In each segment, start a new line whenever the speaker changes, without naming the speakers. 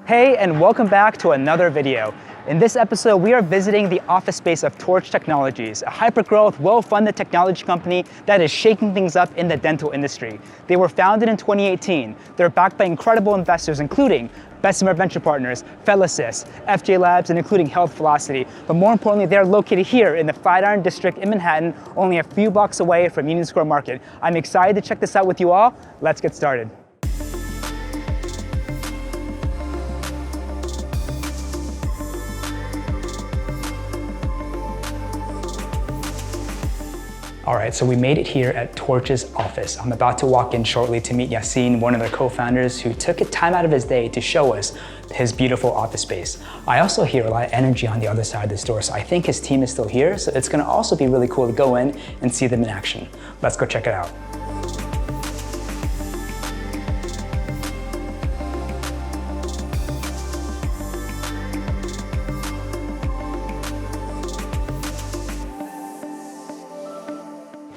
Hey, and welcome back to another video. In this episode, we are visiting the office space of Torch Technologies, a hyper-growth, well-funded technology company that is shaking things up in the dental industry. They were founded in 2018. They're backed by incredible investors, including Bessemer Venture Partners, Felisys, FJ Labs, and including Health Velocity. But more importantly, they're located here in the Flatiron District in Manhattan, only a few blocks away from Union Square Market. I'm excited to check this out with you all. Let's get started. All right, so we made it here at Torch's office. I'm about to walk in shortly to meet Yassine, one of their co-founders, who took time out of his day to show us his beautiful office space. I also hear a lot of energy on the other side of this door, so I think his team is still here, so it's gonna also be really cool to go in and see them in action. Let's go check it out.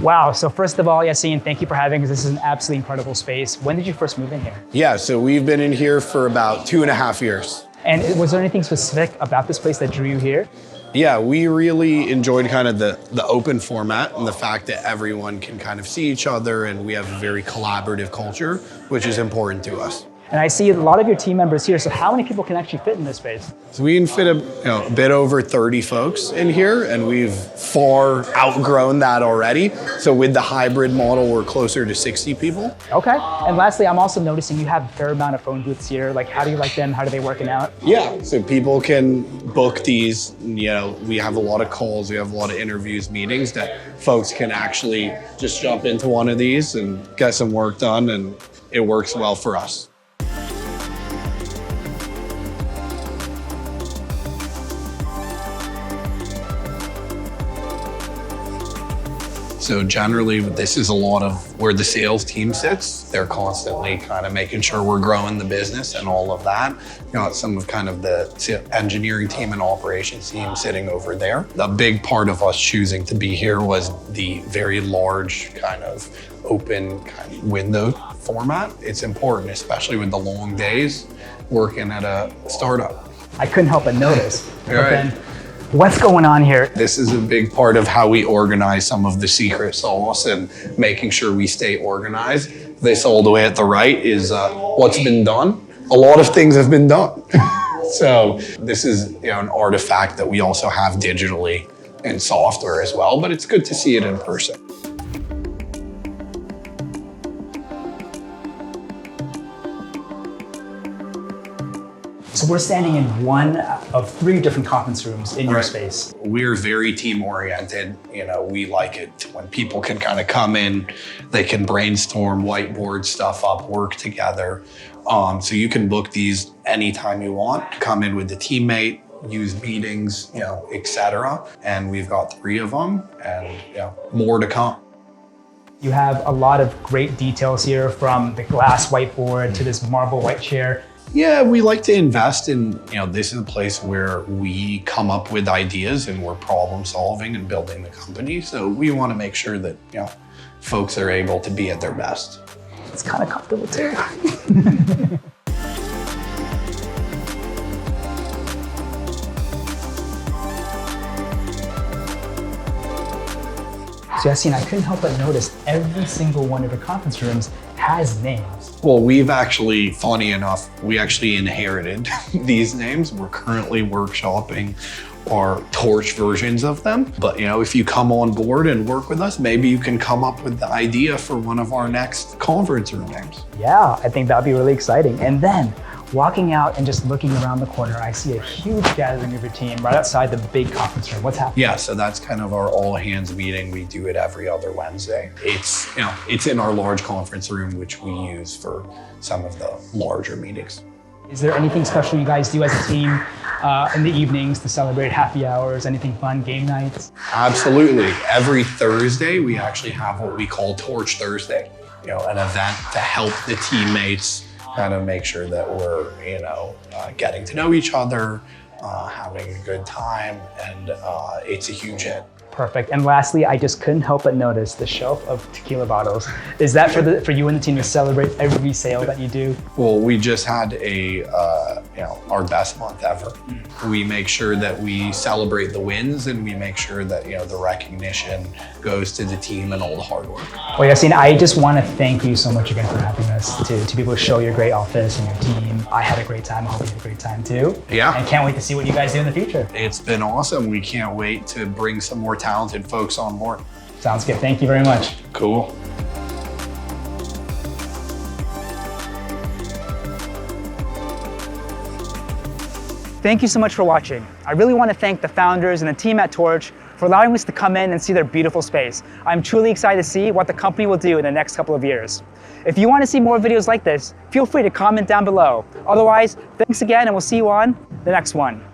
Wow, so first of all, Yassine, thank you for having us. This is an absolutely incredible space. When did you first move in here?
Yeah, so we've been in here for about 2.5 years.
And was there anything specific about this place that drew you here?
Yeah, we really enjoyed kind of the open format and the fact that everyone can kind of see each other, and we have a very collaborative culture, which is important to us.
And I see a lot of your team members here, so how many people can actually fit in this space?
So we can fit a bit over 30 folks in here, and we've far outgrown that already. So with the hybrid model, we're closer to 60 people.
Okay, and lastly, I'm also noticing you have a fair amount of phone booths here. Like, how do you like them? How do they working out?
Yeah, so people can book these. We have a lot of calls, we have a lot of interviews, meetings that folks can actually just jump into one of these and get some work done, and it works well for us. So generally, this is a lot of where the sales team sits. They're constantly kind of making sure we're growing the business and all of that. You got some of kind of the engineering team and operations team sitting over there. A big part of us choosing to be here was the very large kind of open kind of window format. It's important, especially with the long days working at a startup.
I couldn't help but notice. What's going on here?
This is a big part of how we organize some of the secret sauce and making sure we stay organized. This all the way at the right is what's been done. A lot of things have been done. So this is an artifact that we also have digitally in software as well, but it's good to see it in person.
So we're standing in one of 3 different conference rooms in your space.
We're very team oriented. We like it when people can kind of come in, they can brainstorm, whiteboard stuff up, work together. So you can book these anytime you want, come in with the teammate, use meetings, etc. And we've got 3 of them, and more to come.
You have a lot of great details here, from the glass whiteboard to this marble white chair.
Yeah, we like to invest in, this is a place where we come up with ideas and we're problem solving and building the company. So we want to make sure that, folks are able to be at their best.
It's kind of comfortable too. So Yassine, I couldn't help but notice every single one of your conference rooms has names.
Well, we've actually, funny enough, we actually inherited these names. We're currently workshopping our Torch versions of them. But if you come on board and work with us, maybe you can come up with the idea for one of our next conference room names.
Yeah, I think that'd be really exciting. And then walking out and just looking around the corner, I see a huge gathering of your team right outside the big conference room. What's happening?
Yeah, so that's kind of our all hands meeting. We do it every other Wednesday. It's in our large conference room, which we use for some of the larger meetings.
Is there anything special you guys do as a team in the evenings to celebrate happy hours? Anything fun, game nights?
Absolutely. Every Thursday, we actually have what we call Torch Thursday, an event to help the teammates kind of make sure that we're, getting to know each other, having a good time, and it's a huge hit.
Perfect. And lastly, I just couldn't help but notice the shelf of tequila bottles. Is that for you and the team to celebrate every sale that you do?
Well, we just had our best month ever. We make sure that we celebrate the wins, and we make sure that the recognition goes to the team and all the hard work.
Well, Yassine, I just want to thank you so much again for having us to be able to show your great office and your team. I had a great time. I hope you had a great time too.
Yeah.
And can't wait to see what you guys do in the future.
It's been awesome. We can't wait to bring some more talented folks on board.
Sounds good. Thank you very much.
Cool.
Thank you so much for watching. I really want to thank the founders and the team at Torch for allowing us to come in and see their beautiful space. I'm truly excited to see what the company will do in the next couple of years. If you want to see more videos like this, feel free to comment down below. Otherwise, thanks again, and we'll see you on the next one.